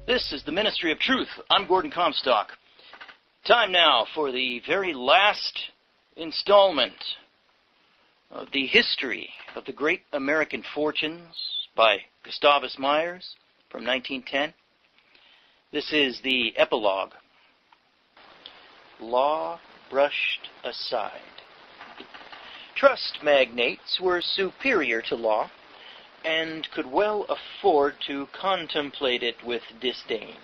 This is the Ministry of Truth. I'm Gordon Comstock. Time now for the very last installment of the history of the great American fortunes by Gustavus Myers from 1910. This is the epilogue. Law brushed aside. Trust magnates were superior to law and could well afford to contemplate it with disdain.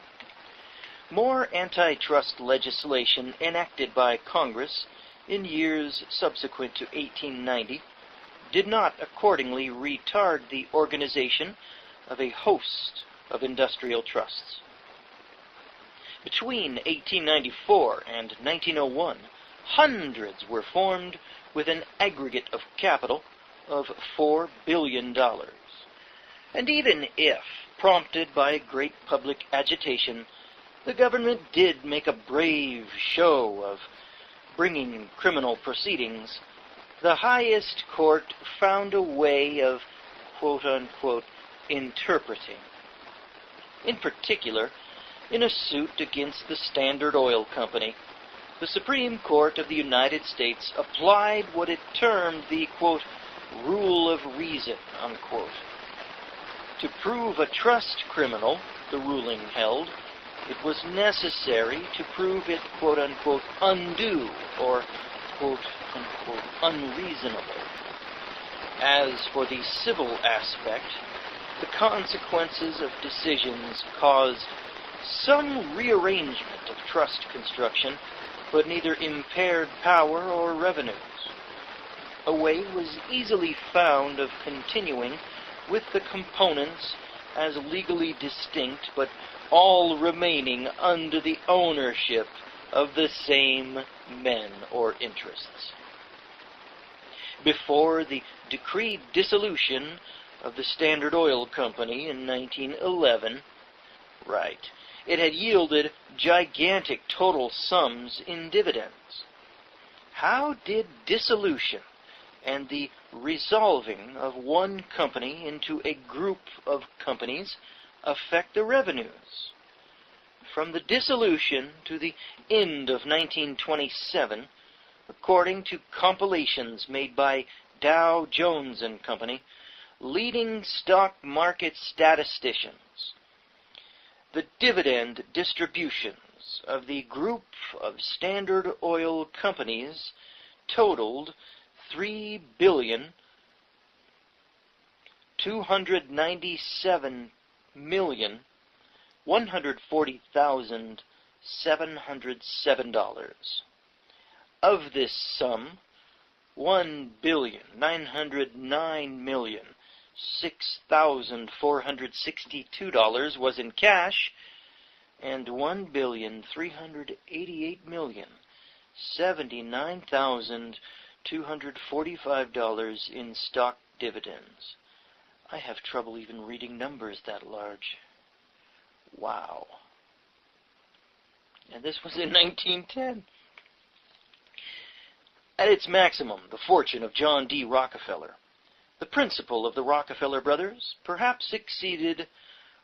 More antitrust legislation enacted by Congress in years subsequent to 1890 did not accordingly retard the organization of a host of industrial trusts. Between 1894 and 1901, hundreds were formed with an aggregate of capital of $4 billion. And even if, prompted by great public agitation, the government did make a brave show of bringing criminal proceedings, the highest court found a way of, quote-unquote, interpreting. In particular, in a suit against the Standard Oil Company, the Supreme Court of the United States applied what it termed the, quote, rule of reason, unquote. To prove a trust criminal, the ruling held, it was necessary to prove it, quote-unquote, undue or, quote-unquote, unreasonable. As for the civil aspect, the consequences of decisions caused some rearrangement of trust construction, but neither impaired power or revenues. A way was easily found of continuing with the components as legally distinct, but all remaining under the ownership of the same men or interests. Before the decreed dissolution of the Standard Oil Company in 1911, it had yielded gigantic total sums in dividends. How did dissolution and the resolving of one company into a group of companies affect the revenues? From the dissolution to the end of 1927, according to compilations made by Dow Jones and Company, leading stock market statisticians, the dividend distributions of the group of Standard Oil companies totaled $3,297,140,707. Of this sum, $1,909,006,462 was in cash, and $1,388,079,245 in stock dividends. I have trouble even reading numbers that large. Wow. And this was in 1910. At its maximum, the fortune of John D. Rockefeller, the principal of the Rockefeller brothers, perhaps exceeded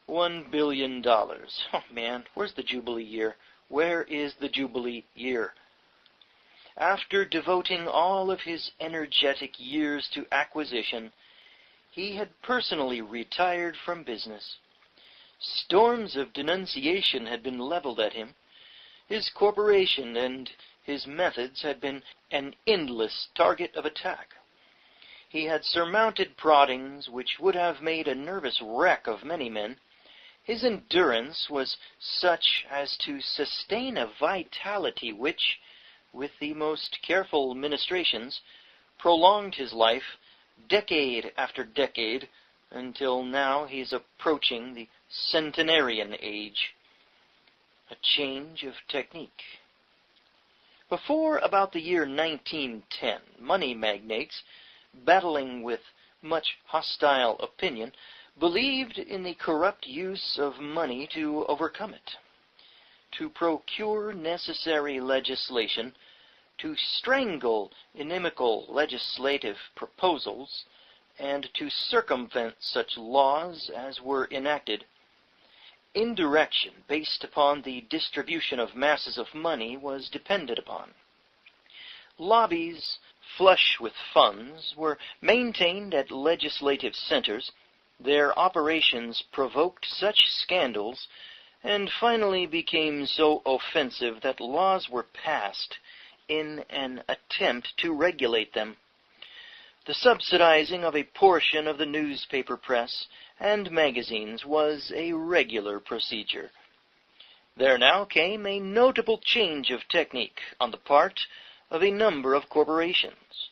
$1 billion. Oh man, where's the Jubilee year? Where is the Jubilee year? After devoting all of his energetic years to acquisition, he had personally retired from business. Storms of denunciation had been leveled at him. His corporation and his methods had been an endless target of attack. He had surmounted proddings which would have made a nervous wreck of many men. His endurance was such as to sustain a vitality which, with the most careful ministrations, prolonged his life decade after decade until now he is approaching the centenarian age. A change of technique. Before about the year 1910, money magnates, battling with much hostile opinion, believed in the corrupt use of money to overcome it. To procure necessary legislation, to strangle inimical legislative proposals, and to circumvent such laws as were enacted, indirection based upon the distribution of masses of money was depended upon. Lobbies flush with funds were maintained at legislative centers. Their operations provoked such scandals and finally became so offensive that laws were passed in an attempt to regulate them. The subsidizing of a portion of the newspaper press and magazines was a regular procedure. There now came a notable change of technique on the part of a number of corporations.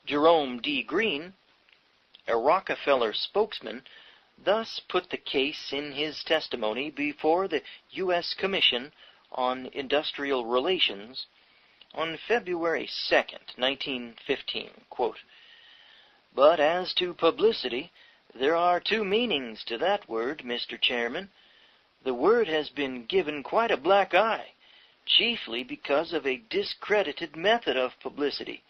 Jerome D. Green, a Rockefeller spokesman, thus put the case in his testimony before the U.S. Commission on Industrial Relations on February 2nd, 1915, quote, "But as to publicity, there are two meanings to that word, Mr. Chairman. The word has been given quite a black eye, chiefly because of a discredited method of publicity.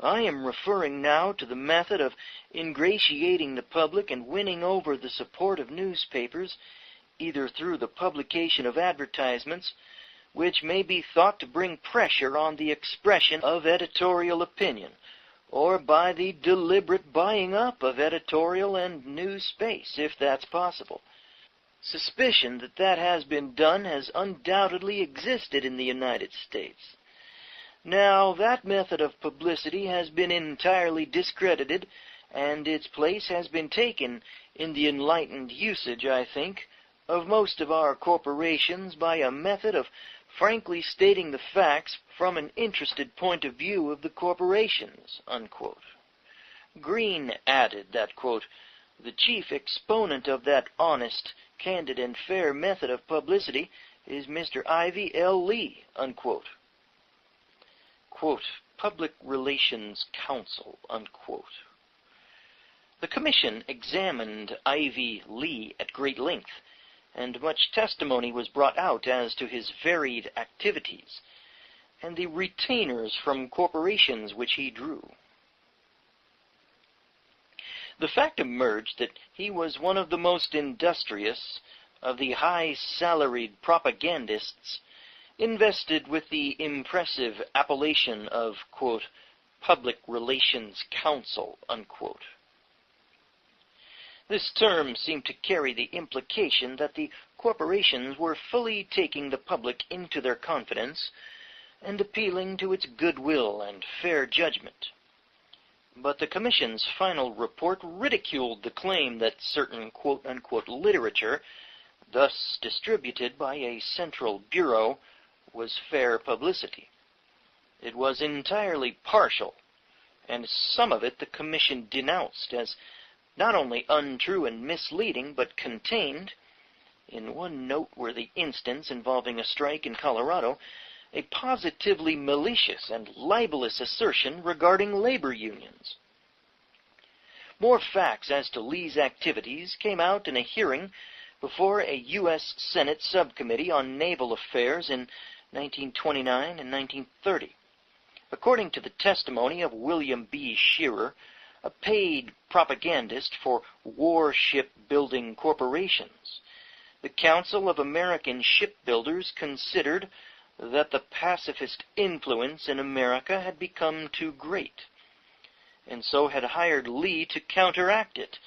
I am referring now to the method of ingratiating the public and winning over the support of newspapers, either through the publication of advertisements, which may be thought to bring pressure on the expression of editorial opinion, or by the deliberate buying up of editorial and news space, if that's possible. Suspicion that that has been done has undoubtedly existed in the United States. Now, that method of publicity has been entirely discredited, and its place has been taken in the enlightened usage, I think, of most of our corporations by a method of frankly stating the facts from an interested point of view of the corporations," unquote. Green added that, quote, "The chief exponent of that honest, candid, and fair method of publicity is Mr. Ivy L. Lee," unquote. Quote, "Public Relations Counsel," unquote. The commission examined Ivy Lee at great length, and much testimony was brought out as to his varied activities and the retainers from corporations which he drew. The fact emerged that he was one of the most industrious of the high-salaried propagandists invested with the impressive appellation of, quote, "Public Relations Counsel," unquote. This term seemed to carry the implication that the corporations were fully taking the public into their confidence and appealing to its goodwill and fair judgment. But the Commission's final report ridiculed the claim that certain quote-unquote literature, thus distributed by a central bureau, was fair publicity. It was entirely partial, and some of it the Commission denounced as not only untrue and misleading, but contained, in one noteworthy instance involving a strike in Colorado, a positively malicious and libelous assertion regarding labor unions. More facts as to Lee's activities came out in a hearing before a U.S. Senate subcommittee on naval affairs in 1929 and 1930. According to the testimony of William B. Shearer, a paid propagandist for warship-building corporations, the Council of American Shipbuilders considered that the pacifist influence in America had become too great, and so had hired Lee to counteract it,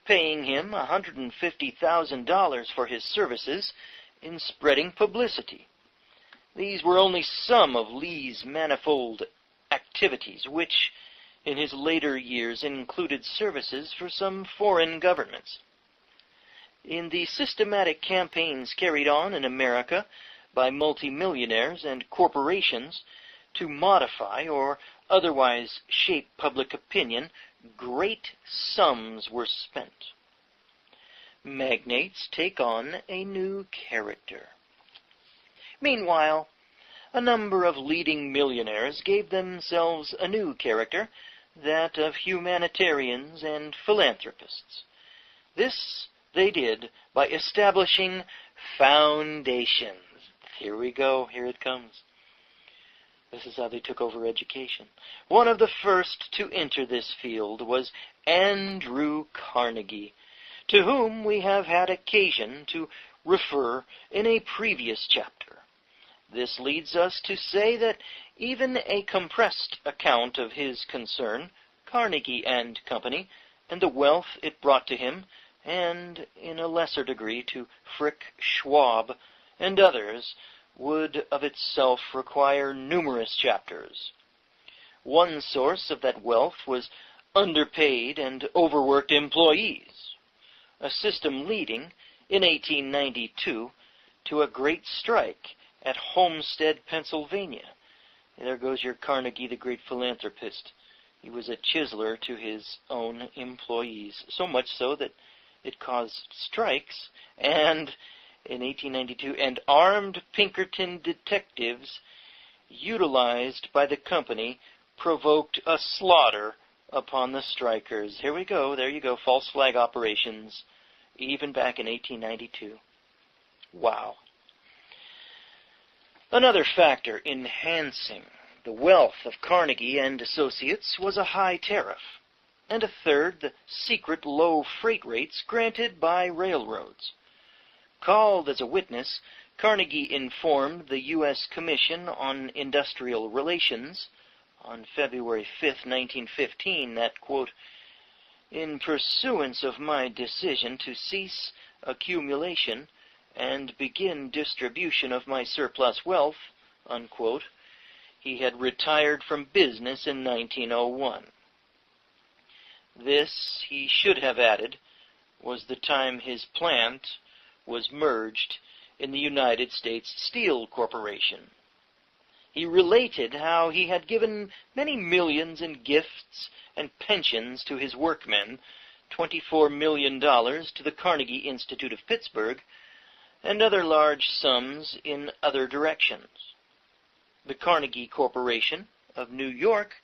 paying him $150,000 for his services in spreading publicity. These were only some of Lee's manifold activities, which, in his later years, included services for some foreign governments. In the systematic campaigns carried on in America by multimillionaires and corporations to modify or otherwise shape public opinion, great sums were spent. Magnates take on a new character. Meanwhile, a number of leading millionaires gave themselves a new character, that of humanitarians and philanthropists. This they did by establishing foundations. Here we go, here it comes. This is how they took over education. One of the first to enter this field was Andrew Carnegie, to whom we have had occasion to refer in a previous chapter. This leads us to say that even a compressed account of his concern, Carnegie and Company, and the wealth it brought to him, and in a lesser degree to Frick, Schwab, and others, would of itself require numerous chapters. One source of that wealth was underpaid and overworked employees, a system leading, in 1892, to a great strike at Homestead, Pennsylvania. There goes your Carnegie, the great philanthropist. He was a chiseler to his own employees, so much so that it caused strikes, and in 1892, and armed Pinkerton detectives utilized by the company provoked a slaughter upon the strikers. Here we go, there you go, false flag operations, even back in 1892. Wow. Another factor enhancing the wealth of Carnegie and Associates was a high tariff, and a third, the secret low freight rates granted by railroads. Called as a witness, Carnegie informed the U.S. Commission on Industrial Relations on February 5, 1915, that, quote, "In pursuance of my decision to cease accumulation and begin distribution of my surplus wealth," unquote, he had retired from business in 1901. This, he should have added, was the time his plant was merged in the United States Steel Corporation. He related how he had given many millions in gifts and pensions to his workmen, $24 million to the Carnegie Institute of Pittsburgh, and other large sums in other directions. The Carnegie Corporation of New York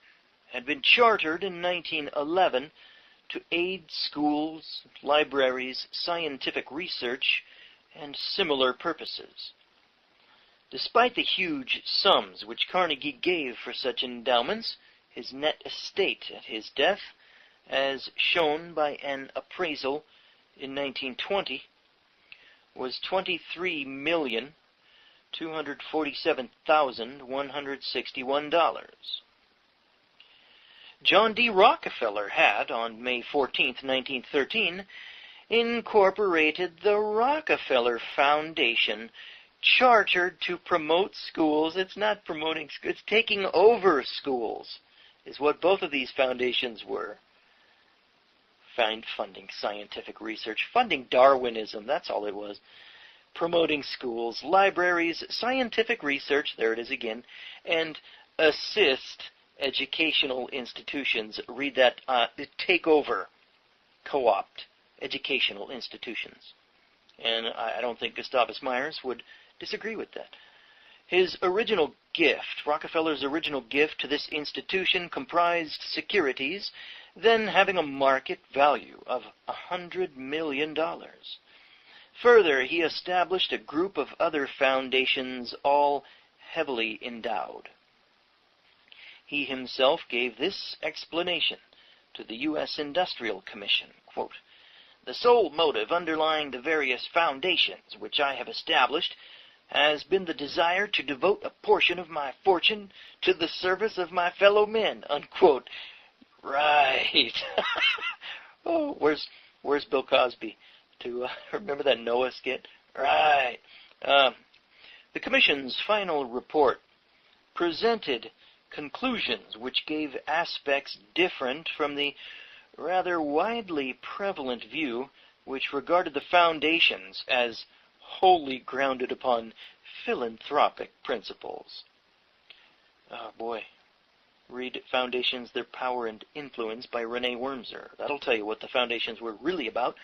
had been chartered in 1911 to aid schools, libraries, scientific research, and similar purposes. Despite the huge sums which Carnegie gave for such endowments, his net estate at his death, as shown by an appraisal in 1920, was $23,247,161. John D. Rockefeller had, on May 14, 1913, incorporated the Rockefeller Foundation, chartered to promote schools. It's not promoting schools, it's taking over schools, is what both of these foundations were. Funding scientific research, funding Darwinism, that's all it was. Promoting schools, libraries, scientific research, there it is again, and assist educational institutions. Read that, take over, co-opt educational institutions. And I don't think Gustavus Myers would disagree with that. His original gift, Rockefeller's original gift to this institution, comprised securities then having a market value of $100 million. Further, he established a group of other foundations, all heavily endowed. He himself gave this explanation to the U.S. Industrial Commission, quote, "The sole motive underlying the various foundations which I have established has been the desire to devote a portion of my fortune to the service of my fellow men," unquote. Right. Oh, where's Bill Cosby to remember that Noah skit? Right. The Commission's final report presented conclusions which gave aspects different from the rather widely prevalent view which regarded the foundations as wholly grounded upon philanthropic principles. Oh boy. Read Foundations, Their Power and Influence by René Wormser. That'll tell you what the foundations were really about.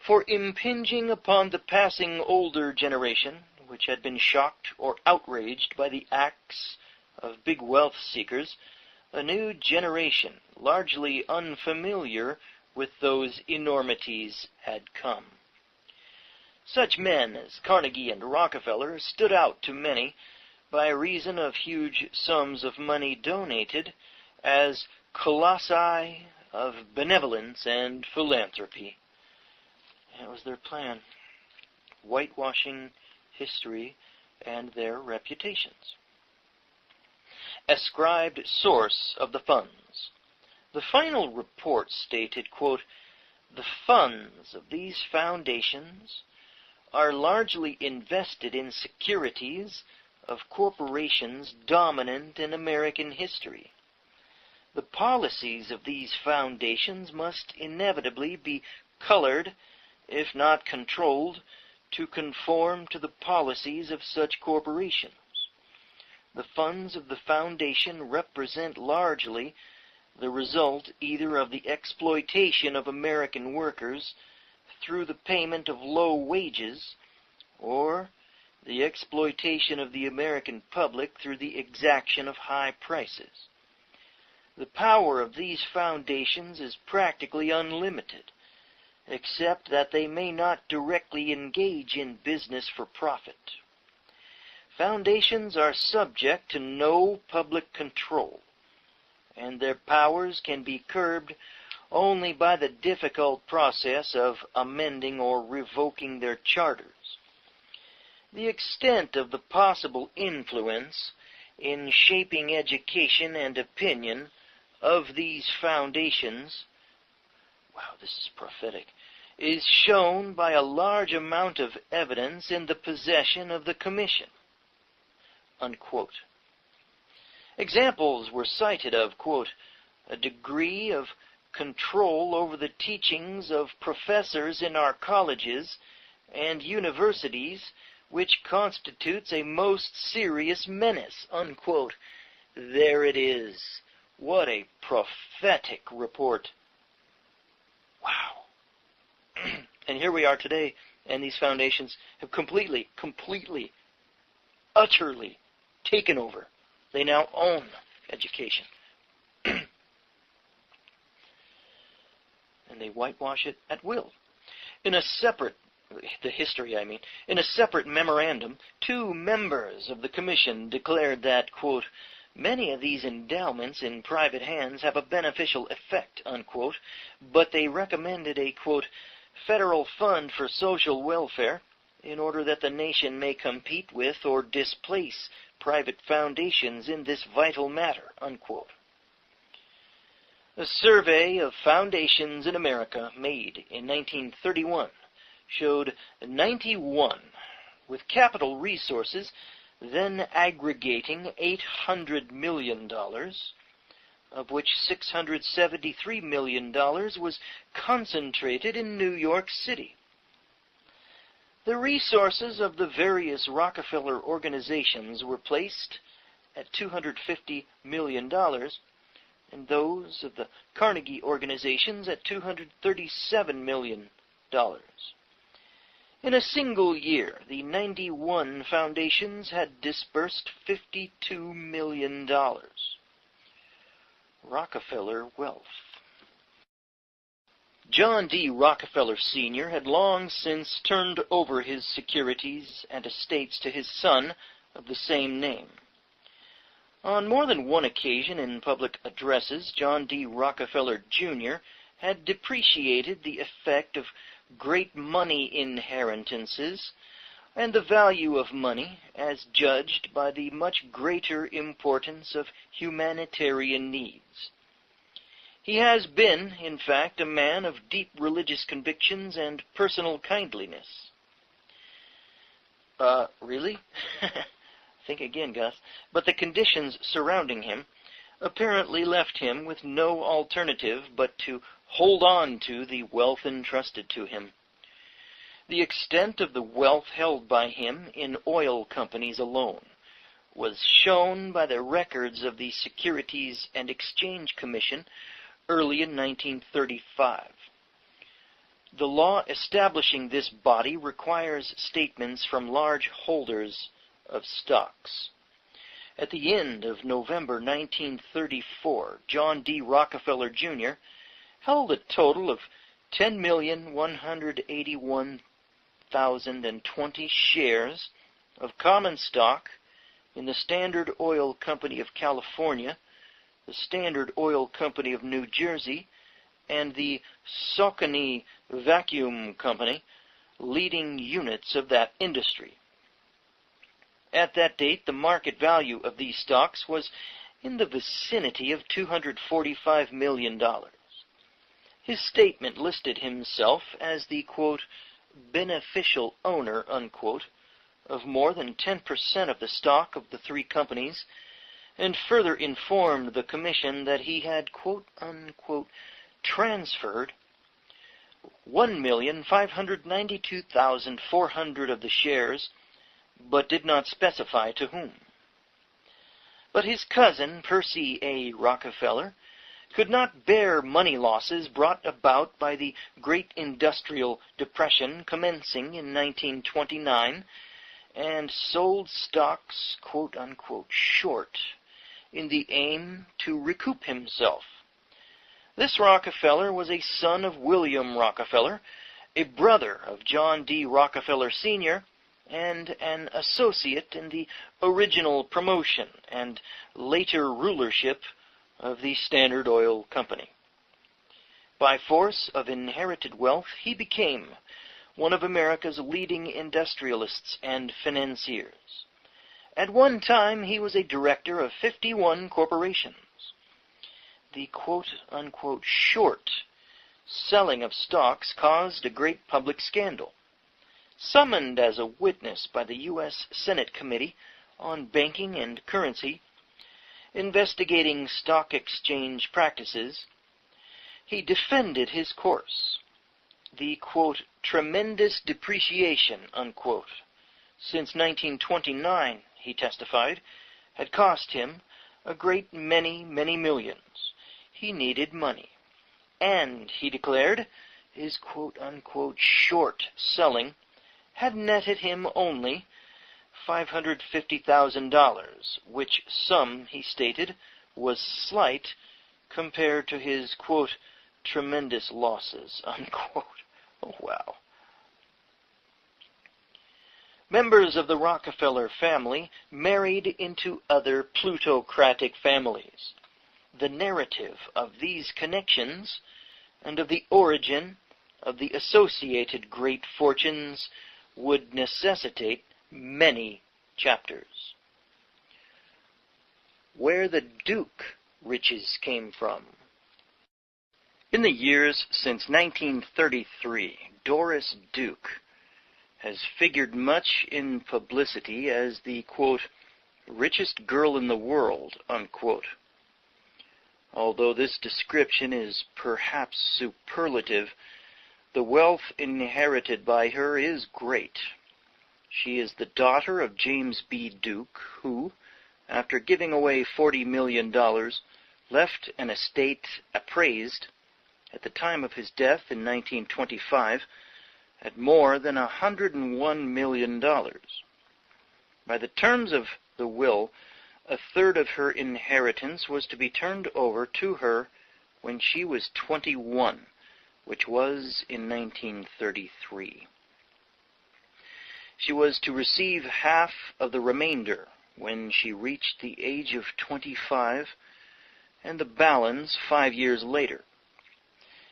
For impinging upon the passing older generation, which had been shocked or outraged by the acts of big wealth seekers, a new generation, largely unfamiliar with those enormities, had come. Such men as Carnegie and Rockefeller stood out to many by reason of huge sums of money donated as colossi of benevolence and philanthropy. That was their plan. whitewashing history and their reputations. Ascribed source of the funds. The final report stated, quote, "The funds of these foundations are largely invested in securities of corporations dominant in American history. The policies of these foundations must inevitably be colored, if not controlled, to conform to the policies of such corporations. The funds of the foundation represent largely the result either of the exploitation of American workers through the payment of low wages, or the exploitation of the American public through the exaction of high prices. The power of these foundations is practically unlimited, except that they may not directly engage in business for profit. Foundations are subject to no public control, and their powers can be curbed only by the difficult process of amending or revoking their charters. The extent of the possible influence in shaping education and opinion of these foundations," wow, this is prophetic, "is shown by a large amount of evidence in the possession of the Commission." Unquote. Examples were cited of, quote, "a degree of control over the teachings of professors in our colleges and universities which constitutes a most serious menace." Unquote. There it is. What a prophetic report. Wow. And here we are today, and these foundations have completely, utterly taken over. They now own education. And they whitewash it at will. In a separate memorandum, 2 members of the Commission declared that, quote, "Many of these endowments in private hands have a beneficial effect," unquote, but they recommended a, quote, "federal fund for social welfare in order that the nation may compete with or displace private foundations in this vital matter," unquote. A survey of foundations in America made in 1931 showed 91 with capital resources then aggregating $800 million, of which $673 million was concentrated in New York City. The resources of the various Rockefeller organizations were placed at $250 million, and those of the Carnegie organizations at $237 million. In a single year, the 91 foundations had disbursed $52 million. Rockefeller wealth. John D. Rockefeller Sr. had long since turned over his securities and estates to his son of the same name. On more than one occasion in public addresses, John D. Rockefeller Jr. had depreciated the effect of great money inheritances and the value of money as judged by the much greater importance of humanitarian needs. He has been, in fact, a man of deep religious convictions and personal kindliness. Really? Think again, Gus. But the conditions surrounding him apparently left him with no alternative but to hold on to the wealth entrusted to him. The extent of the wealth held by him in oil companies alone was shown by the records of the Securities and Exchange Commission early in 1935. The law establishing this body requires statements from large holders of stocks. At the end of November 1934, John D. Rockefeller Jr. held a total of 10,181,020 shares of common stock in the Standard Oil Company of California, the Standard Oil Company of New Jersey, and the Saucony Vacuum Company, leading units of that industry. At that date, the market value of these stocks was in the vicinity of $245 million. His statement listed himself as the, quote, beneficial owner, unquote, of more than 10% of the stock of the three companies, and further informed the commission that he had, quote, unquote, transferred 1,592,400 of the shares, but did not specify to whom. But his cousin, Percy A. Rockefeller, could not bear money losses brought about by the Great Industrial Depression commencing in 1929, and sold stocks, quote-unquote, short, in the aim to recoup himself. This Rockefeller was a son of William Rockefeller, a brother of John D. Rockefeller Sr., and an associate in the original promotion and later rulership of the Standard Oil Company. By force of inherited wealth, he became one of America's leading industrialists and financiers. At one time, he was a director of 51 corporations. The quote-unquote short selling of stocks caused a great public scandal. Summoned as a witness by the U.S. Senate Committee on Banking and Currency, investigating stock exchange practices, he defended his course. The, quote, tremendous depreciation, unquote, since 1929, he testified, had cost him a great many millions. He needed money. And, he declared, his quote-unquote short selling had netted him only $550,000, which sum, he stated, was slight compared to his, quote, tremendous losses, unquote. Oh, wow. Members of the Rockefeller family married into other plutocratic families. The narrative of these connections and of the origin of the associated great fortunes would necessitate many chapters. Where the Duke riches came from. In the years since 1933, Doris Duke has figured much in publicity as the, quote, richest girl in the world, unquote. Although this description is perhaps superlative, the wealth inherited by her is great. She is the daughter of James B. Duke, who, after giving away $40 million, left an estate appraised, at the time of his death in 1925, at more than $101 million. By the terms of the will, a third of her inheritance was to be turned over to her when she was 21, which was in 1933. She was to receive half of the remainder when she reached the age of 25, and the balance 5 years later.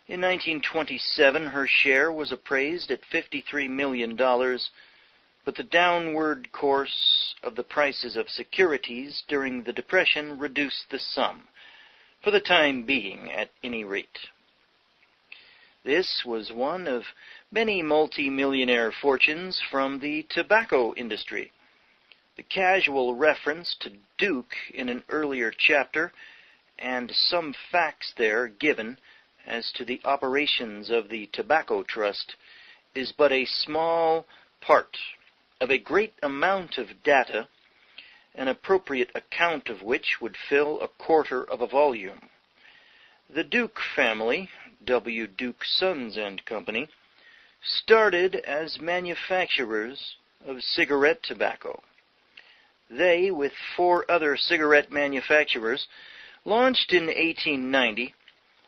In 1927, her share was appraised at $53 million, but the downward course of the prices of securities during the Depression reduced the sum, for the time being at any rate. This was one of many multi-millionaire fortunes from the tobacco industry. The casual reference to Duke in an earlier chapter, and some facts there given as to the operations of the Tobacco Trust, is but a small part of a great amount of data, an appropriate account of which would fill a quarter of a volume. The Duke family, W. Duke Sons and Company, started as manufacturers of cigarette tobacco. They, with 4 other cigarette manufacturers, launched in 1890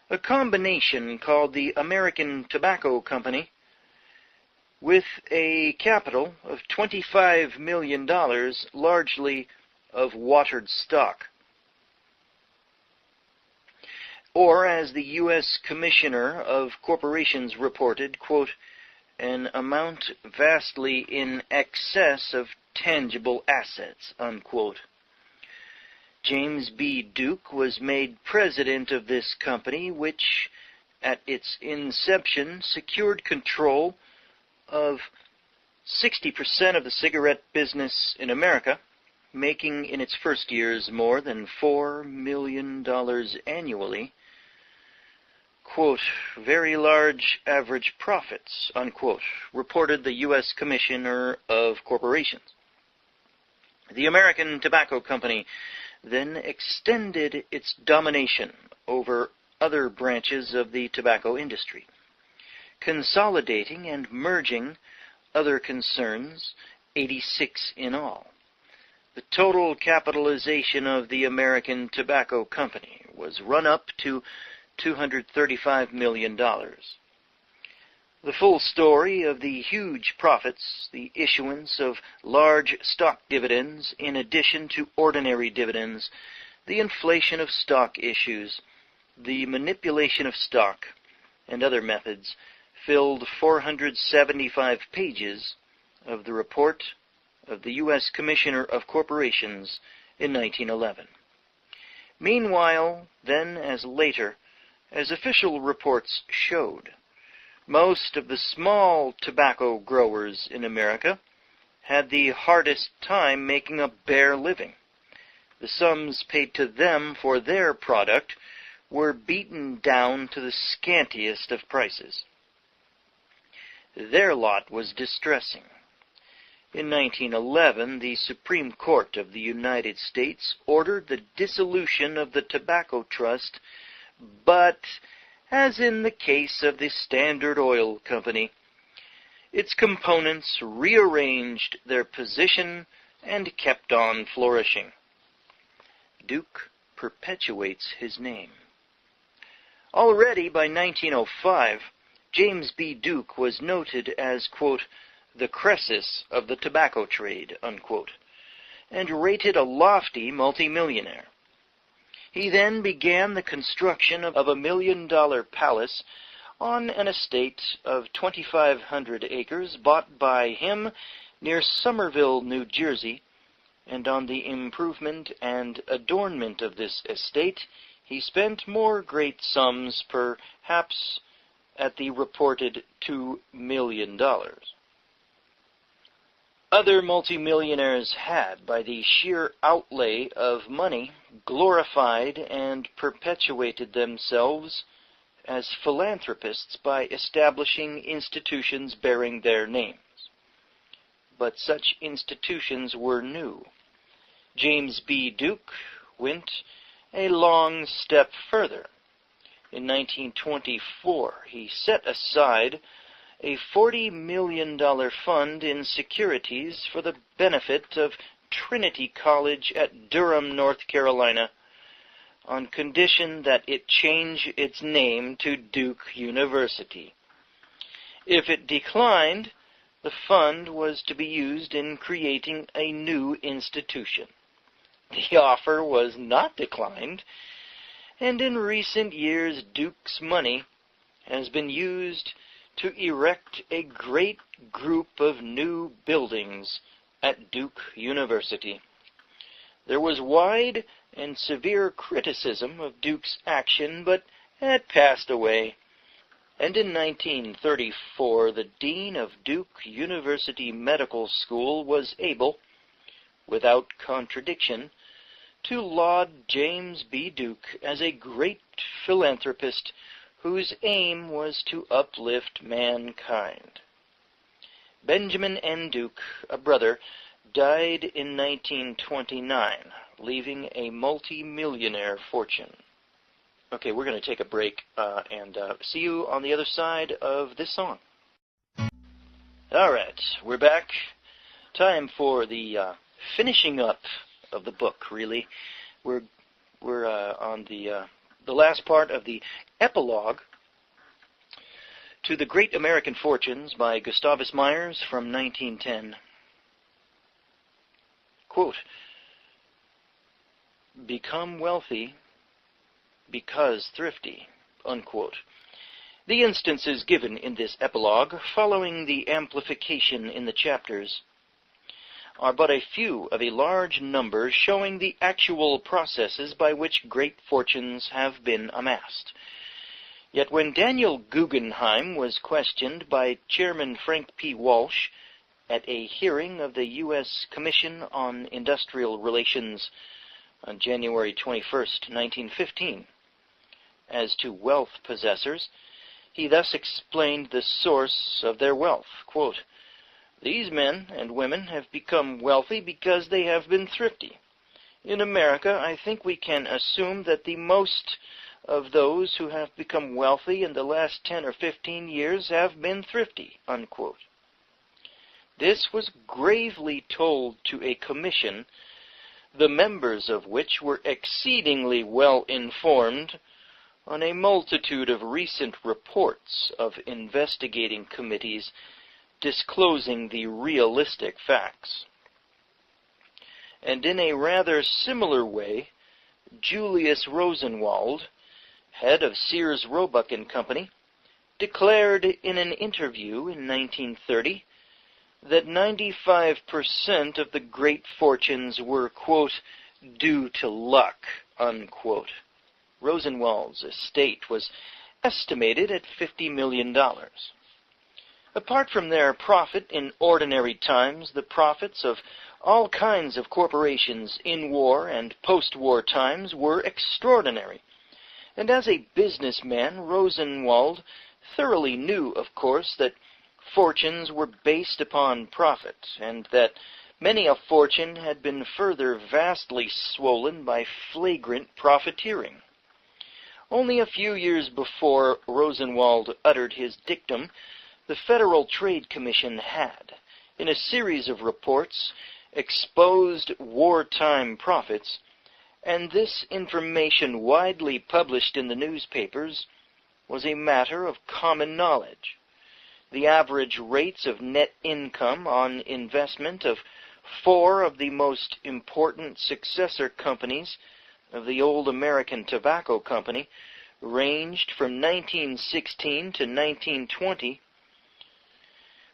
a combination called the American Tobacco Company, with a capital of $25 million, largely of watered stock. Or, as the U.S. Commissioner of Corporations reported, quote, an amount vastly in excess of tangible assets, unquote. James B. Duke was made president of this company, which, at its inception, secured control of 60% of the cigarette business in America, making in its first years more than $4 million annually. Quote, very large average profits, unquote, reported the U.S. Commissioner of Corporations. The American Tobacco Company then extended its domination over other branches of the tobacco industry, consolidating and merging other concerns, 86 in all. The total capitalization of the American Tobacco Company was run up to $235 million. The full story of the huge profits, the issuance of large stock dividends in addition to ordinary dividends, the inflation of stock issues, the manipulation of stock, and other methods, filled 475 pages of the report of the U.S. Commissioner of Corporations in 1911. Meanwhile, then as later, as official reports showed, most of the small tobacco growers in America had the hardest time making a bare living. The sums paid to them for their product were beaten down to the scantiest of prices. Their lot was distressing. In 1911, the Supreme Court of the United States ordered the dissolution of the Tobacco Trust, but, as in the case of the Standard Oil Company, its components rearranged their position and kept on flourishing. Duke perpetuates his name. Already by 1905, James B. Duke was noted as, quote, the Croesus of the tobacco trade, unquote, and rated a lofty multimillionaire. He then began the construction of a $1 million palace on an estate of 2,500 acres bought by him near Somerville, New Jersey, and on the improvement and adornment of this estate he spent more great sums, perhaps at the reported $2 million. Other multimillionaires had, by the sheer outlay of money, glorified and perpetuated themselves as philanthropists by establishing institutions bearing their names. But such institutions were new. James B. Duke went a long step further. In 1924, he set aside a $40 million fund in securities for the benefit of Trinity College at Durham, North Carolina, on condition that it change its name to Duke University. If it declined, the fund was to be used in creating a new institution. The offer was not declined, and in recent years Duke's money has been used to erect a great group of new buildings at Duke University. There was wide and severe criticism of Duke's action, but it passed away, and in 1934 the dean of Duke University Medical School was able, without contradiction, to laud James B. Duke as a great philanthropist whose aim was to uplift mankind. Benjamin N. Duke, a brother, died in 1929, leaving a multi-millionaire fortune. Okay, we're going to take a break and see you on the other side of this song. All right, we're back. Time for the finishing up of the book, really. We're on the last part of the epilogue to The Great American Fortunes by Gustavus Myers from 1910. Quote, become wealthy because thrifty, unquote. The instances given in this epilogue, following the amplification in the chapters, are but a few of a large number showing the actual processes by which great fortunes have been amassed. Yet when Daniel Guggenheim was questioned by Chairman Frank P. Walsh at a hearing of the U.S. Commission on Industrial Relations on January 21, 1915, as to wealth possessors, he thus explained the source of their wealth. Quote, "These men and women have become wealthy because they have been thrifty. In America, I think we can assume that the most of those who have become wealthy in the last 10 or 15 years have been thrifty." Unquote. This was gravely told to a commission, the members of which were exceedingly well informed on a multitude of recent reports of investigating committees disclosing the realistic facts. And in a rather similar way, Julius Rosenwald, head of Sears Roebuck and Company, declared in an interview in 1930 that 95% of the great fortunes were, quote, due to luck, unquote. Rosenwald's estate was estimated at $50 million. Apart from their profit in ordinary times, the profits of all kinds of corporations in war and post-war times were extraordinary. And as a businessman, Rosenwald thoroughly knew, of course, that fortunes were based upon profit, and that many a fortune had been further vastly swollen by flagrant profiteering. Only a few years before Rosenwald uttered his dictum, the Federal Trade Commission had, in a series of reports, exposed wartime profits, and this information, widely published in the newspapers, was a matter of common knowledge. The average rates of net income on investment of 4 of the most important successor companies of the old American Tobacco Company ranged from 1916 to 1920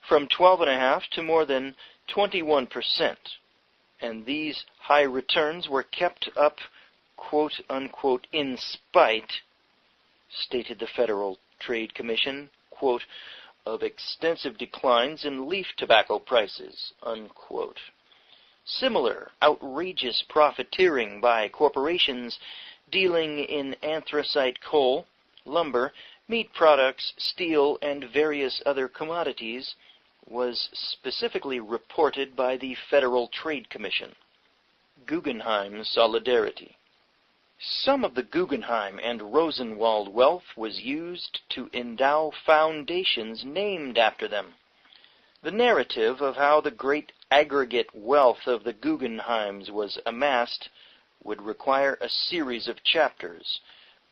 from 12.5% to more than 21%, and these high returns were kept up, quote unquote, in spite, stated the Federal Trade Commission, quote, of extensive declines in leaf tobacco prices, unquote. Similar outrageous profiteering by corporations dealing in anthracite coal, lumber, meat products, steel, and various other commodities was specifically reported by the Federal Trade Commission. Guggenheim solidarity. Some of the Guggenheim and Rosenwald wealth was used to endow foundations named after them. The narrative of how the great aggregate wealth of the Guggenheims was amassed would require a series of chapters.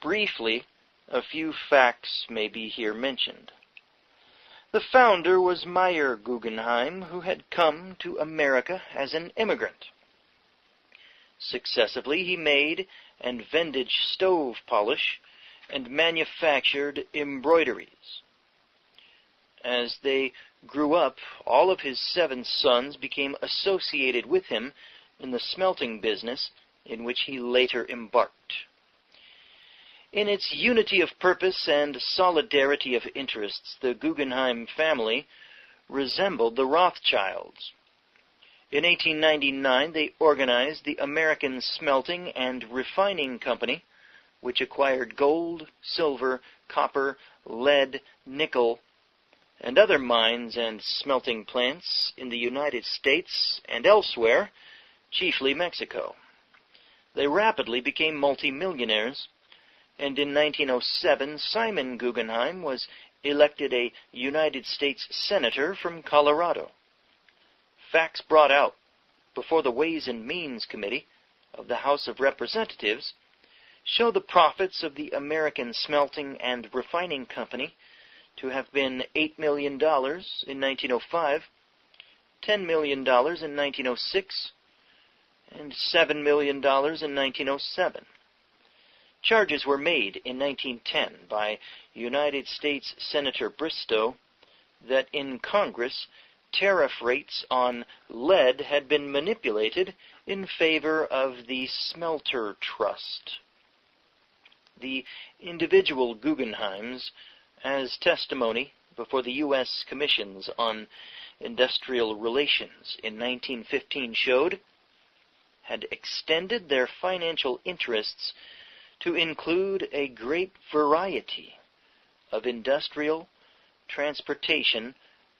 Briefly, a few facts may be here mentioned. The founder was Meyer Guggenheim, who had come to America as an immigrant. Successively, he made and vended stove polish and manufactured embroideries. As they grew up, all of his 7 sons became associated with him in the smelting business, in which he later embarked. In its unity of purpose and solidarity of interests, the Guggenheim family resembled the Rothschilds. In 1899, they organized the American Smelting and Refining Company, which acquired gold, silver, copper, lead, nickel, and other mines and smelting plants in the United States and elsewhere, chiefly Mexico. They rapidly became multimillionaires, and in 1907, Simon Guggenheim was elected a United States Senator from Colorado. Facts brought out before the Ways and Means Committee of the House of Representatives show the profits of the American Smelting and Refining Company to have been $8 million in 1905, $10 million in 1906, and $7 million in 1907. Charges were made in 1910 by United States Senator Bristow that in Congress tariff rates on lead had been manipulated in favor of the smelter trust. The individual Guggenheims, as testimony before the U.S. Commissions on Industrial Relations in 1915 showed, had extended their financial interests to include a great variety of industrial, transportation,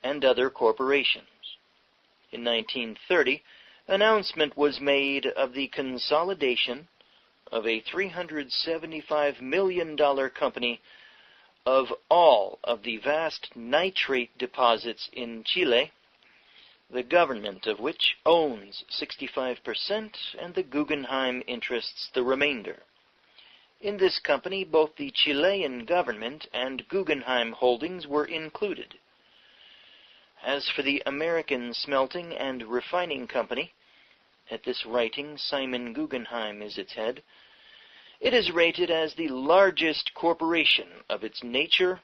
and other corporations. In 1930, announcement was made of the consolidation of a $375 million company of all of the vast nitrate deposits in Chile, the government of which owns 65% and the Guggenheim interests the remainder. In this company, both the Chilean government and Guggenheim holdings were included. As for the American Smelting and Refining Company, at this writing Simon Guggenheim is its head, it is rated as the largest corporation of its nature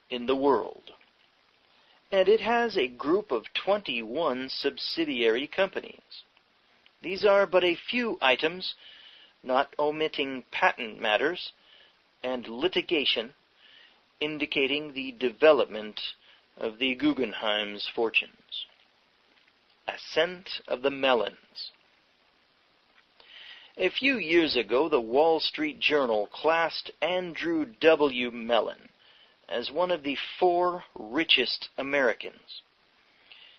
in the world. And it has a group of 21 subsidiary companies. These are but a few items, not omitting patent matters and litigation, indicating the development of the Guggenheim's fortunes. Ascent of the Mellons. A few years ago, the Wall Street Journal classed Andrew W. Mellon as one of the 4 richest Americans.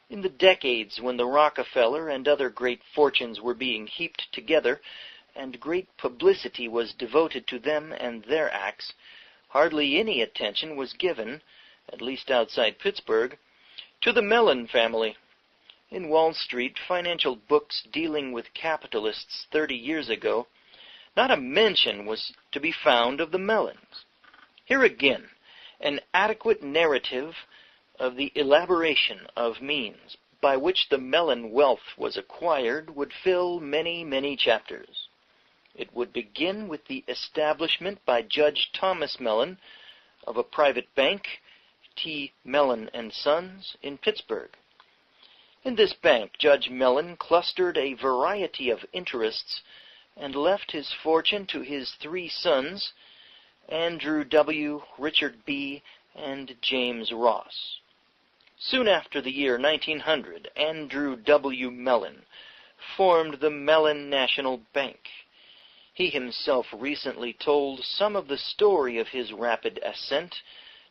In the decades when the Rockefeller and other great fortunes were being heaped together, and great publicity was devoted to them and their acts, hardly any attention was given, at least outside Pittsburgh, to the Mellon family. In Wall Street, financial books dealing with capitalists 30 years ago, not a mention was to be found of the Mellons. Here again, an adequate narrative of the elaboration of means by which the Mellon wealth was acquired would fill many, many chapters. It would begin with the establishment by Judge Thomas Mellon of a private bank, T. Mellon and Sons, in Pittsburgh. In this bank, Judge Mellon clustered a variety of interests and left his fortune to his 3 sons, Andrew W., Richard B., and James Ross. Soon after the year 1900, Andrew W. Mellon formed the Mellon National Bank. He himself recently told some of the story of his rapid ascent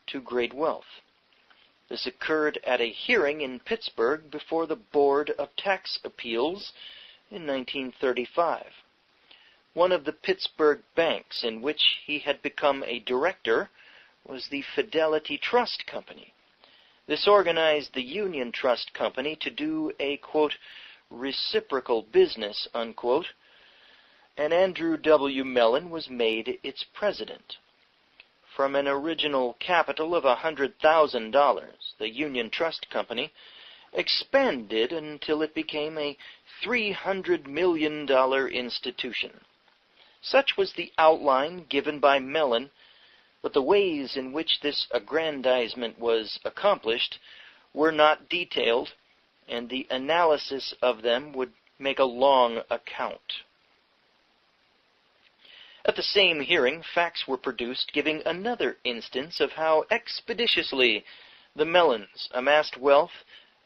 to great wealth. This occurred at a hearing in Pittsburgh before the Board of Tax Appeals in 1935. One of the Pittsburgh banks in which he had become a director was the Fidelity Trust Company. This organized the Union Trust Company to do a, quote, reciprocal business, unquote, and Andrew W. Mellon was made its president. From an original capital of $100,000, the Union Trust Company expanded until it became a $300 million institution. Such was the outline given by Mellon, but the ways in which this aggrandizement was accomplished were not detailed, and the analysis of them would make a long account. At the same hearing, facts were produced giving another instance of how expeditiously the Mellons amassed wealth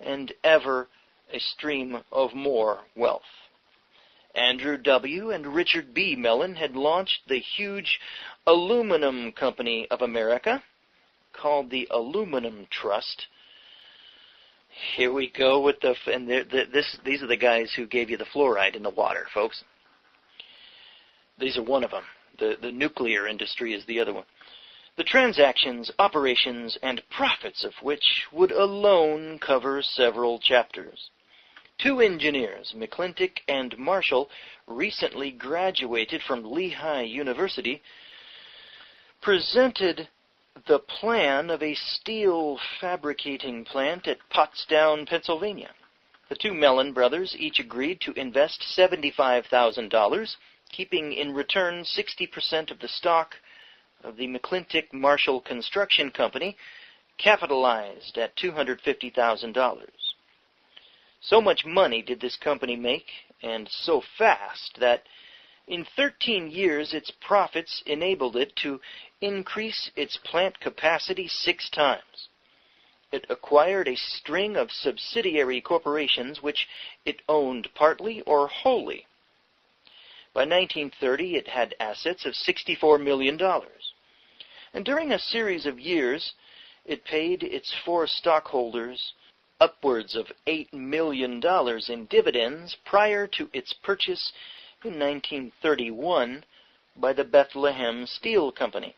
and ever a stream of more wealth. Andrew W. and Richard B. Mellon had launched the huge Aluminum Company of America, called the Aluminum Trust. Here we go with these are the guys who gave you the fluoride in the water, folks. These are one of them. The nuclear industry is the other one. The transactions, operations, and profits of which would alone cover several chapters. 2 engineers, McClintock and Marshall, recently graduated from Lehigh University, presented the plan of a steel fabricating plant at Pottstown, Pennsylvania. The 2 Mellon brothers each agreed to invest $75,000 keeping in return 60% of the stock of the McClintock Marshall Construction Company, capitalized at $250,000. So much money did this company make, and so fast, that in 13 years its profits enabled it to increase its plant capacity 6 times. It acquired a string of subsidiary corporations which it owned partly or wholly. By 1930 it had assets of $64 million. And during a series of years, it paid its 4 stockholders upwards of $8 million in dividends prior to its purchase in 1931 by the Bethlehem Steel Company.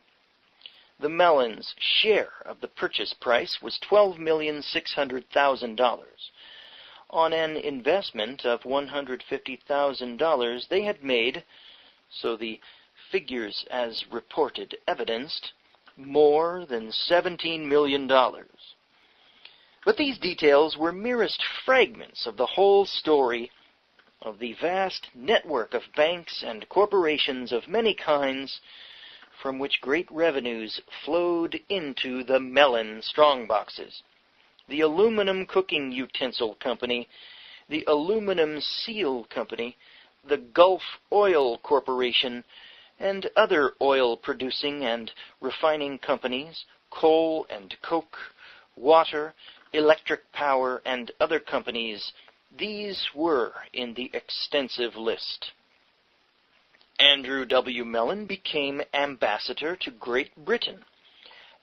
The Mellons' share of the purchase price was $12,600,000. On an investment of $150,000 they had made, so the figures as reported evidenced, more than $17 million. But these details were merest fragments of the whole story of the vast network of banks and corporations of many kinds from which great revenues flowed into the Mellon strongboxes, the Aluminum Cooking Utensil Company, the Aluminum Seal Company, the Gulf Oil Corporation, and other oil-producing and refining companies, coal and coke, water, electric power, and other companies. These were in the extensive list. Andrew W. Mellon became ambassador to Great Britain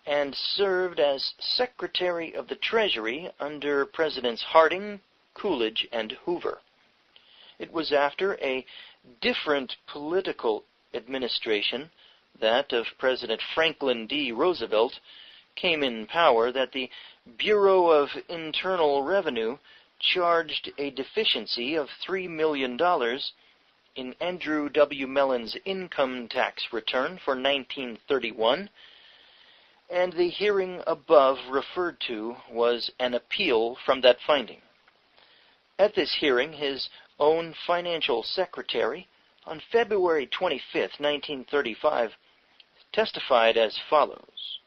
and served as Secretary of the Treasury under Presidents Harding, Coolidge, and Hoover. It was after a different political administration, that of President Franklin D. Roosevelt, came in power that the Bureau of Internal Revenue charged a deficiency of $3 million in Andrew W. Mellon's income tax return for 1931, and the hearing above referred to was an appeal from that finding. At this hearing, his own financial secretary, on February 25, 1935, testified as follows,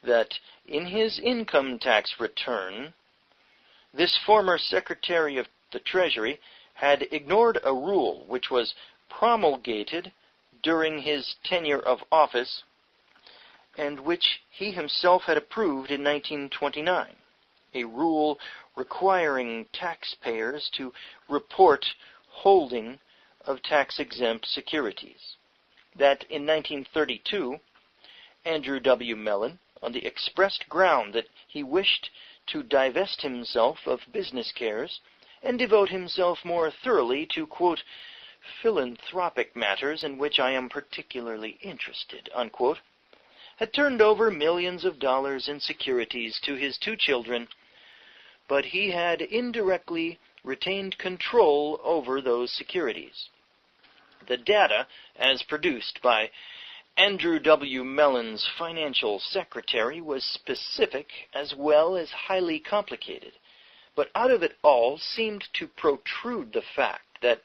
that in his income tax return, this former Secretary of the Treasury had ignored a rule which was promulgated during his tenure of office and which he himself had approved in 1929, a rule requiring taxpayers to report holding of tax-exempt securities. That in 1932, Andrew W. Mellon, on the expressed ground that he wished to divest himself of business cares and devote himself more thoroughly to, quote, philanthropic matters in which I am particularly interested, unquote, had turned over millions of dollars in securities to his 2 children, but he had indirectly retained control over those securities. The data, as produced by Andrew W. Mellon's financial secretary, was specific as well as highly complicated, but out of it all seemed to protrude the fact that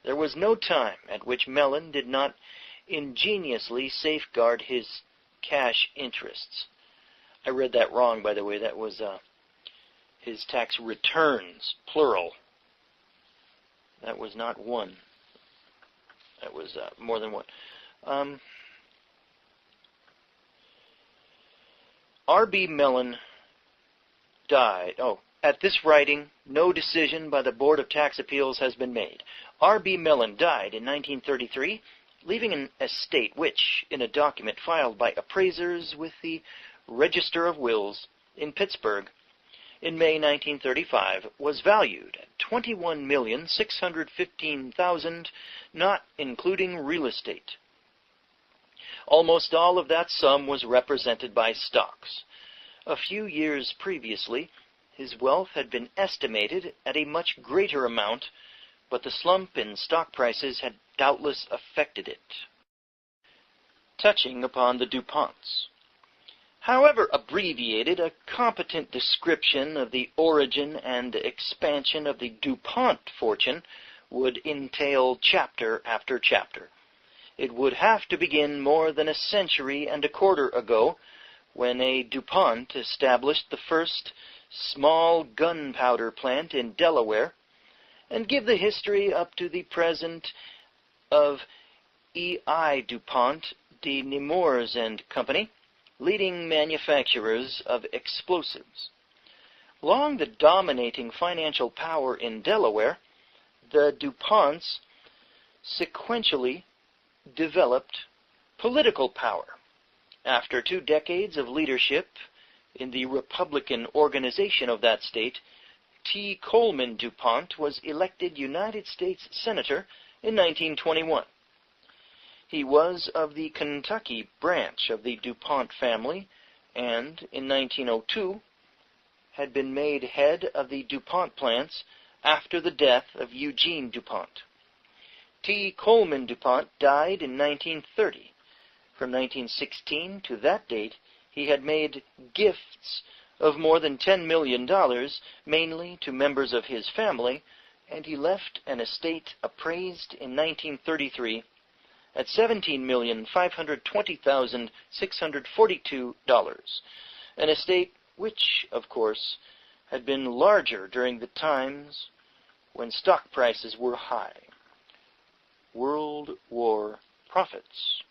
there was no time at which Mellon did not ingeniously safeguard his cash interests. I read that wrong, by the way. That was his tax returns, plural. That was not one. That was more than one. R.B. Mellon died. At this writing, no decision by the Board of Tax Appeals has been made. R.B. Mellon died in 1933, leaving an estate which, in a document filed by appraisers with the Register of Wills in Pittsburgh in May 1935, was valued at $21,615,000, not including real estate. Almost all of that sum was represented by stocks. A few years previously, his wealth had been estimated at a much greater amount, but the slump in stock prices had doubtless affected it. Touching upon the DuPonts. However abbreviated, a competent description of the origin and expansion of the DuPont fortune would entail chapter after chapter. It would have to begin more than a century and a quarter ago, when a DuPont established the first small gunpowder plant in Delaware, and give the history up to the present of E.I. DuPont de Nemours and Company, leading manufacturers of explosives. Along the dominating financial power in Delaware, the DuPonts sequentially developed political power. After 2 decades of leadership in the Republican organization of that state, T. Coleman DuPont was elected United States Senator in 1921. He was of the Kentucky branch of the DuPont family, and in 1902 had been made head of the DuPont plants after the death of Eugene DuPont. T. Coleman DuPont died in 1930. From 1916 to that date, he had made gifts of more than $10 million, mainly to members of his family, and he left an estate appraised in 1933 at $17,520,642, an estate which, of course, had been larger during the times when stock prices were high. World War profits.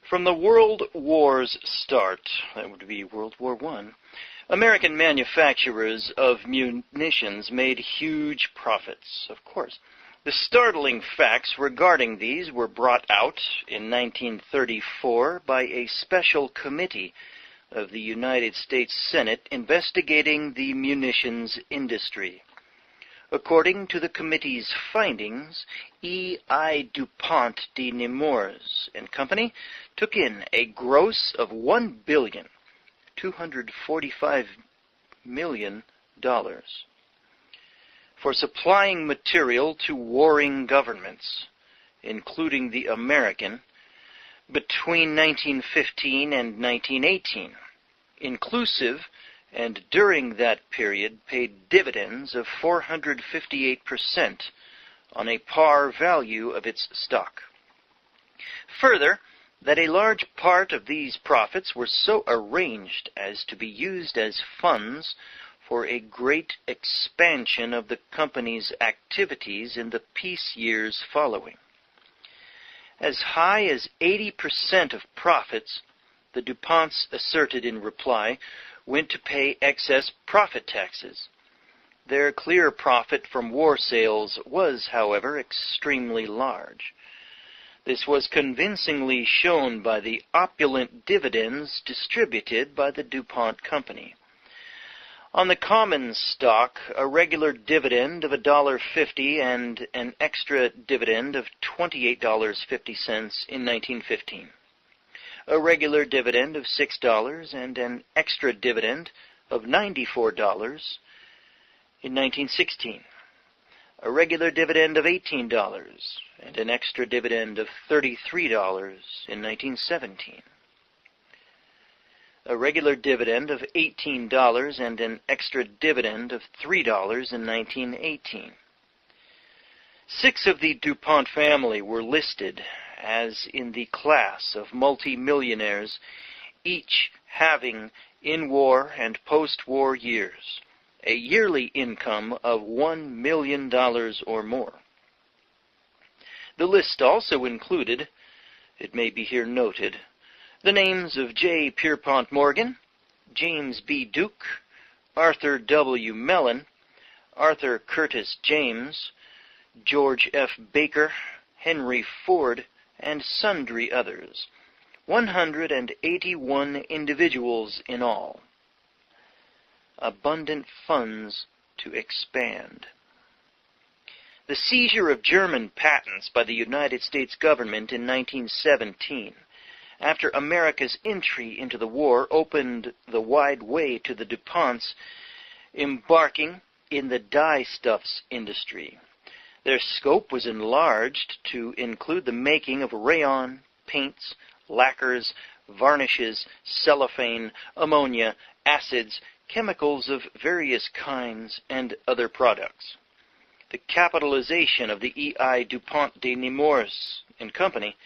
From the World War's start, that would be World War I, American manufacturers of munitions made huge profits, of course. The startling facts regarding these were brought out in 1934 by a special committee of the United States Senate investigating the munitions industry. According to the committee's findings, E.I. DuPont de Nemours and Company took in a gross of $1,245,000,000 for supplying material to warring governments, including the American, between 1915 and 1918, inclusive, and during that period paid dividends of 458% on a par value of its stock. Further, that a large part of these profits were so arranged as to be used as funds for a great expansion of the company's activities in the peace years following. As high as 80% of profits, the DuPonts asserted in reply, went to pay excess profit taxes. Their clear profit from war sales was, however, extremely large. This was convincingly shown by the opulent dividends distributed by the DuPont Company. On the common stock, a regular dividend of $1.50 and an extra dividend of $28.50 in 1915. A regular dividend of $6 and an extra dividend of $94 in 1916. A regular dividend of $18 and an extra dividend of $33 in 1917. A regular dividend of $18 and an extra dividend of $3 in 1918. 6 of the DuPont family were listed as in the class of multimillionaires, each having, in war and post-war years, a yearly income of $1 million or more. The list also included, it may be here noted, the names of J. Pierpont Morgan, James B. Duke, Arthur W. Mellon, Arthur Curtis James, George F. Baker, Henry Ford, and sundry others, 181 individuals in all. Abundant funds to expand. The seizure of German patents by the United States government in 1917, after America's entry into the war, opened the wide way to the DuPonts embarking in the dyestuffs industry. Their scope was enlarged to include the making of rayon, paints, lacquers, varnishes, cellophane, ammonia, acids, chemicals of various kinds, and other products. the capitalization of the E.I. DuPont de Nemours and Company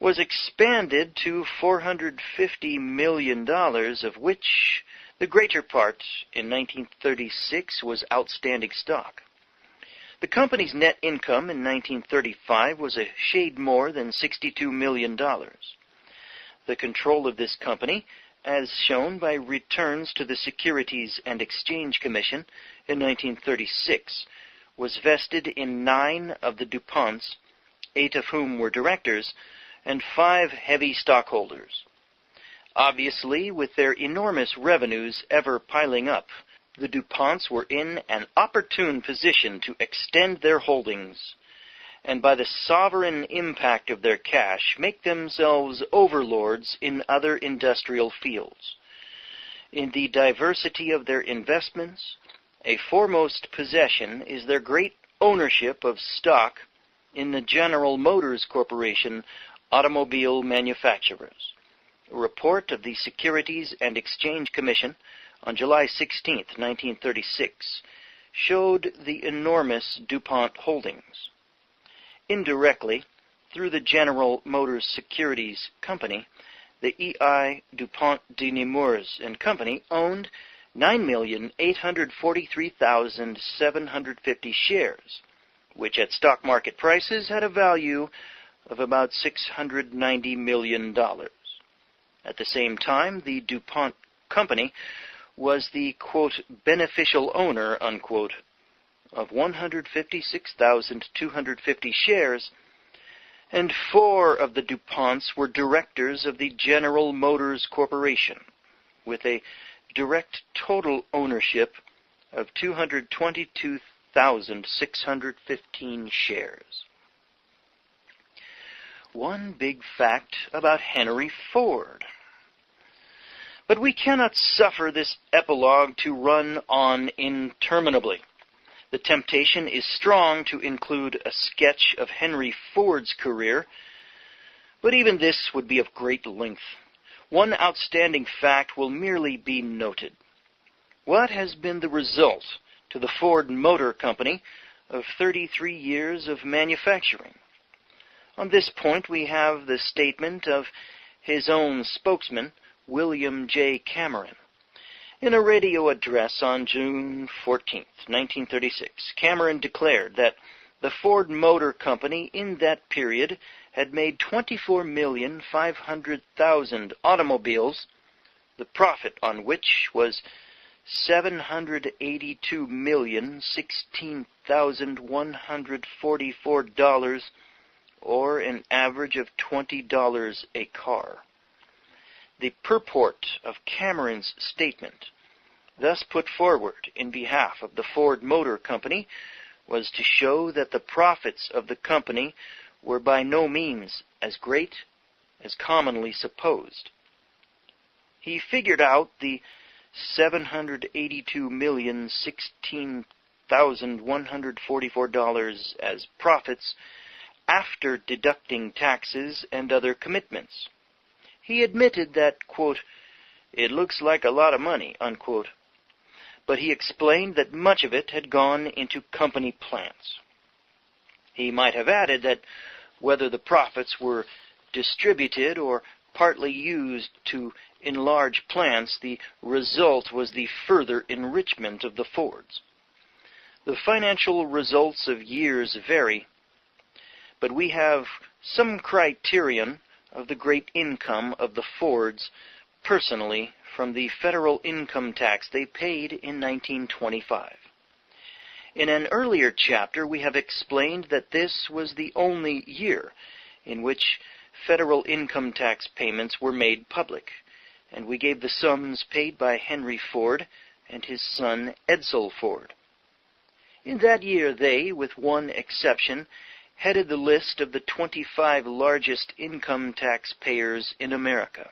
was expanded to $450 million, of which the greater part in 1936 was outstanding stock. The company's net income in 1935 was a shade more than $62 million. The control of this company, as shown by returns to the Securities and Exchange Commission in 1936, was vested in 9 of the DuPonts, 8 of whom were directors, and 5 heavy stockholders. Obviously, with their enormous revenues ever piling up, the DuPonts were in an opportune position to extend their holdings, and by the sovereign impact of their cash, make themselves overlords in other industrial fields. In the diversity of their investments, a foremost possession is their great ownership of stock in the General Motors Corporation automobile manufacturers. A report of the Securities and Exchange Commission on July 16, 1936, showed the enormous DuPont holdings. Indirectly, through the General Motors Securities Company, the E.I. DuPont de Nemours and Company owned 9,843,750 shares, which at stock market prices had a value of about $690 million. At the same time, the DuPont Company was the, quote, beneficial owner, unquote, of 156,250 shares, and 4 of the DuPonts were directors of the General Motors Corporation, with a direct total ownership of 222,615 shares. One big fact about Henry Ford. But we cannot suffer this epilogue to run on interminably. The temptation is strong to include a sketch of Henry Ford's career, but even this would be of great length. One outstanding fact will merely be noted. What has been the result to the Ford Motor Company of 33 years of manufacturing? On this point we have the statement of his own spokesman, William J. Cameron. In a radio address on June 14, 1936, Cameron declared that the Ford Motor Company in that period had made 24,500,000 automobiles, the profit on which was $782,016,144, or an average of $20 a car. The purport of Cameron's statement, thus put forward in behalf of the Ford Motor Company, was to show that the profits of the company were by no means as great as commonly supposed. He figured out the $782,016,144 as profits after deducting taxes and other commitments. He admitted that, quote, it looks like a lot of money, unquote, but he explained that much of it had gone into company plants. He might have added that whether the profits were distributed or partly used to enlarge plants, the result was the further enrichment of the Fords. The financial results of years vary, but we have some criterion of the great income of the Fords personally from the federal income tax they paid in 1925. In an earlier chapter, we have explained that this was the only year in which federal income tax payments were made public, and we gave the sums paid by Henry Ford and his son Edsel Ford. In that year they, with one exception, headed the list of the 25 largest income tax payers in America.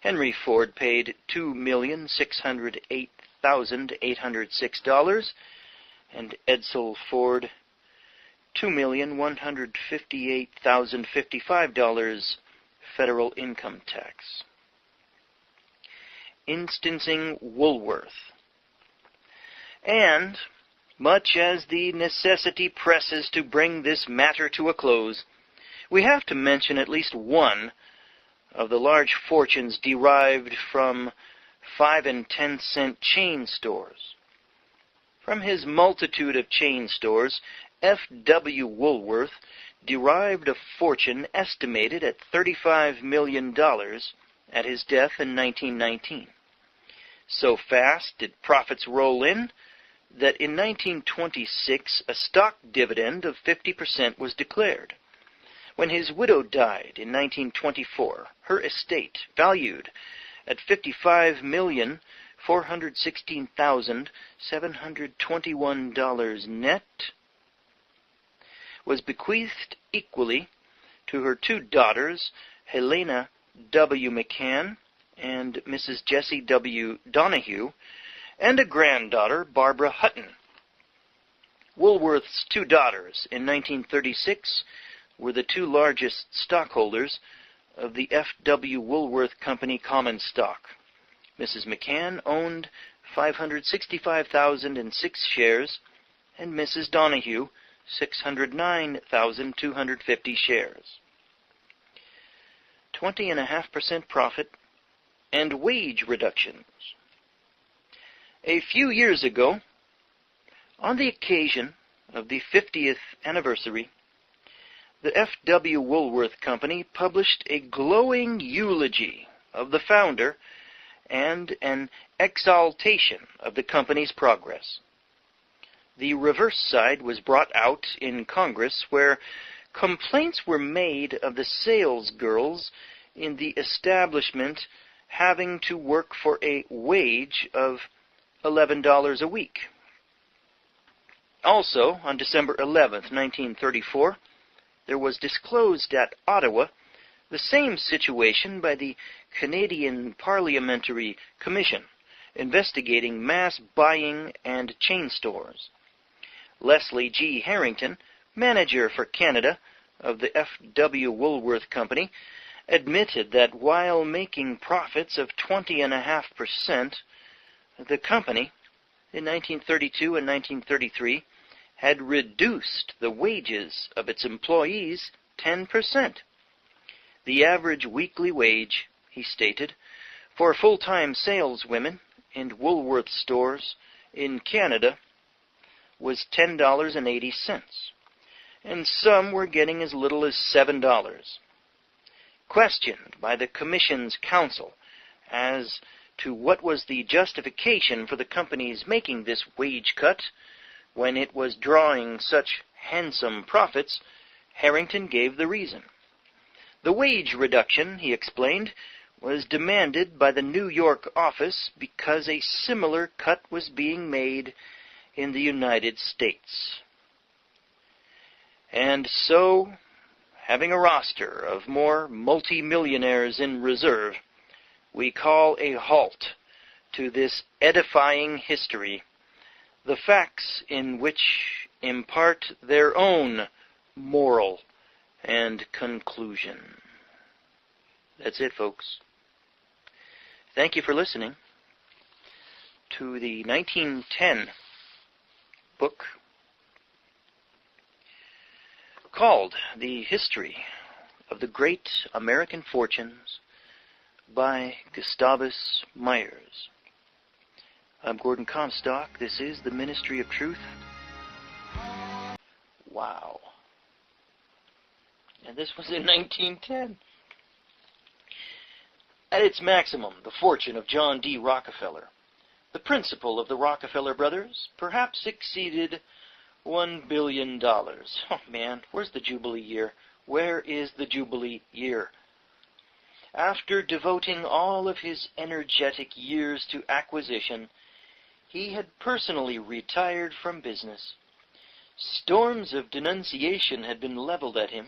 Henry Ford paid $2,608,806, and Edsel Ford $2,158,055 federal income tax. Instancing Woolworth. And Much as the necessity presses to bring this matter to a close, we have to mention at least one of the large fortunes derived from 5 and 10 cent chain stores. From his multitude of chain stores, F.W. Woolworth derived a fortune estimated at $35 million at his death in 1919. So fast did profits roll in that in 1926 a stock dividend of 50% was declared. When his widow died in 1924, her estate, valued at $55,416,721 net, was bequeathed equally to her 2 daughters, Helena W. McCann and Mrs. Jessie W. Donahue, and a granddaughter, Barbara Hutton. Woolworth's 2 daughters in 1936 were the 2 largest stockholders of the F.W. Woolworth Company common stock. Mrs. McCann owned 565,006 shares, and Mrs. Donahue 609,250 shares. 20.5% profit and wage reductions. A few years ago, on the occasion of the 50th anniversary, the F.W. Woolworth Company published a glowing eulogy of the founder and an exaltation of the company's progress. The reverse side was brought out in Congress, where complaints were made of the sales girls in the establishment having to work for a wage of $11 a week. Also, on December 11, 1934, there was disclosed at Ottawa the same situation by the Canadian Parliamentary Commission, investigating mass buying and chain stores. Leslie G. Harrington, manager for Canada of the F.W. Woolworth Company, admitted that while making profits of 20.5%, the company, in 1932 and 1933, had reduced the wages of its employees 10%. The average weekly wage, he stated, for full-time saleswomen in Woolworth stores in Canada was $10.80, and some were getting as little as $7. Questioned by the Commission's counsel as to what was the justification for the company's making this wage cut when it was drawing such handsome profits, Harrington gave the reason. The wage reduction, he explained, was demanded by the New York office because a similar cut was being made in the United States. And so, having a roster of more multimillionaires in reserve, we call a halt to this edifying history, the facts in which impart their own moral and conclusion. That's it, folks. Thank you for listening to the 1910 book called The History of the Great American Fortunes by Gustavus Myers. I'm Gordon Comstock. This is the Ministry of Truth. Wow. And this was in 1910. At its maximum, the fortune of John D. Rockefeller, the principal of the Rockefeller brothers, perhaps exceeded $1 billion. Oh, man, where's the Jubilee year? Where is the Jubilee year? After devoting all of his energetic years to acquisition, he had personally retired from business. Storms of denunciation had been leveled at him.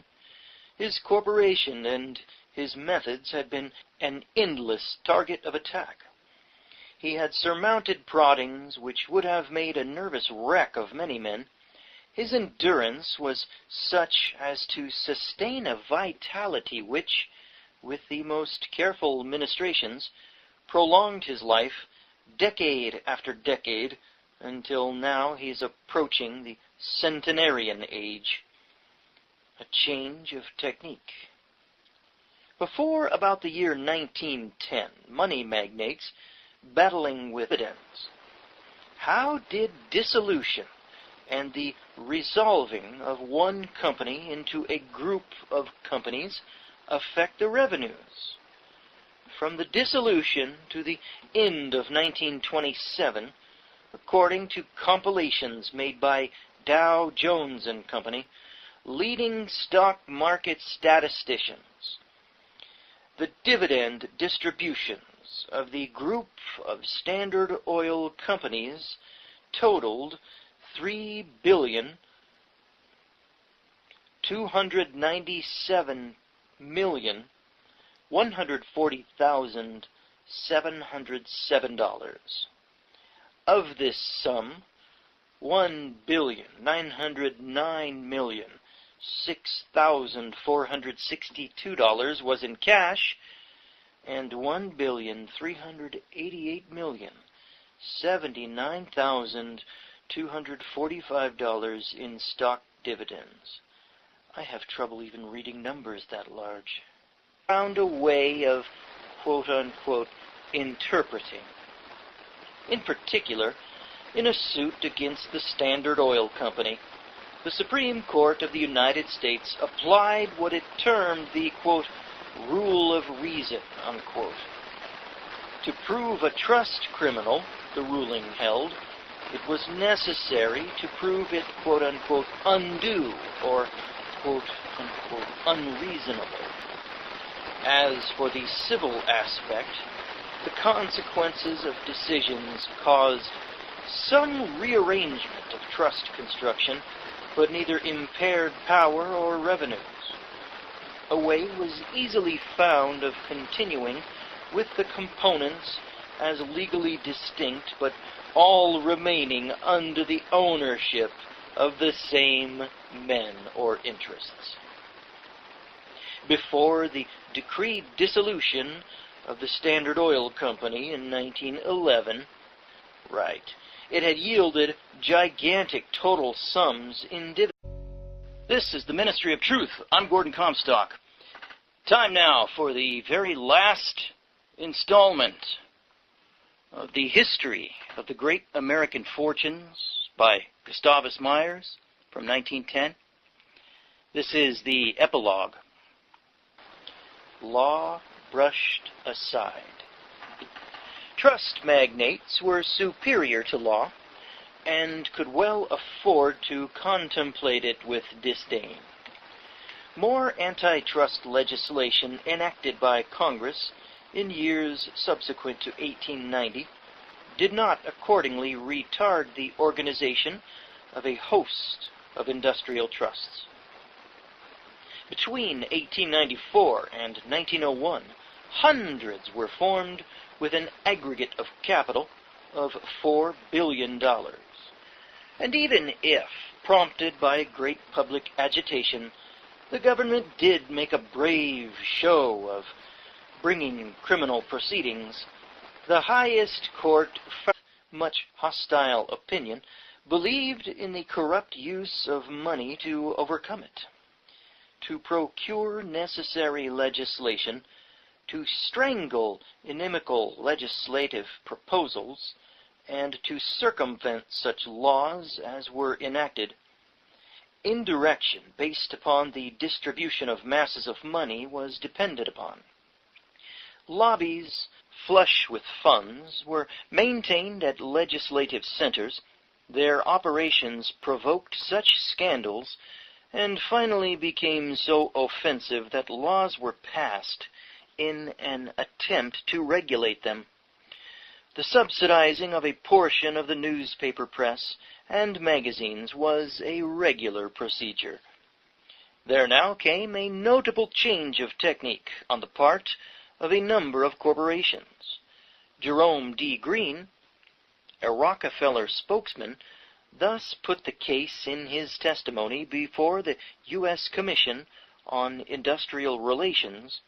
His corporation and his methods had been an endless target of attack. He had surmounted proddings which would have made a nervous wreck of many men. His endurance was such as to sustain a vitality which, with the most careful ministrations, prolonged his life decade after decade until now he's approaching the centenarian age. A change of technique. Before about the year 1910, money magnates battling with dividends. How did dissolution and the resolving of one company into a group of companies affect the revenues? From the dissolution to the end of 1927, according to compilations made by Dow Jones and Company, leading stock market statisticians, the dividend distributions of the group of Standard Oil companies totaled $3,297,140,707. Of this sum, $1,909,006,462 was in cash, and $1,388,079,245 in stock dividends. I have trouble even reading numbers that large. Found a way of, quote-unquote, interpreting. In particular, in a suit against the Standard Oil Company, the Supreme Court of the United States applied what it termed the, quote, rule of reason, unquote. To prove a trust criminal, the ruling held, it was necessary to prove it, quote-unquote, undue or, quote-unquote, unreasonable. As for the civil aspect, the consequences of decisions caused some rearrangement of trust construction, but neither impaired power or revenues. A way was easily found of continuing with the components as legally distinct, but all remaining under the ownership of the same men or interests. Before the decreed dissolution of the Standard Oil Company in 1911, it had yielded gigantic total sums in dividends. This is the Ministry of Truth. I'm Gordon Comstock. Time now for the very last installment of the history of the great American fortunes by Gustavus Myers from 1910. This is the epilogue. Law brushed aside. Trust magnates were superior to law and could well afford to contemplate it with disdain. More antitrust legislation enacted by Congress in years subsequent to 1890 did not accordingly retard the organization of a host of industrial trusts. Between 1894 and 1901, hundreds were formed with an aggregate of capital of $4 billion. And even if, prompted by great public agitation, the government did make a brave show of bringing criminal proceedings, the highest court, found much hostile opinion, believed in the corrupt use of money to overcome it. To procure necessary legislation, to strangle inimical legislative proposals, and to circumvent such laws as were enacted, indirection based upon the distribution of masses of money was depended upon. Lobbies flush with funds were maintained at legislative centers. Their operations provoked such scandals and finally became so offensive that laws were passed in an attempt to regulate them. The subsidizing of a portion of the newspaper press and magazines was a regular procedure. There now came a notable change of technique on the part of a number of corporations. Jerome D. Green, a Rockefeller spokesman, thus put the case in his testimony before the U.S. Commission on Industrial Relations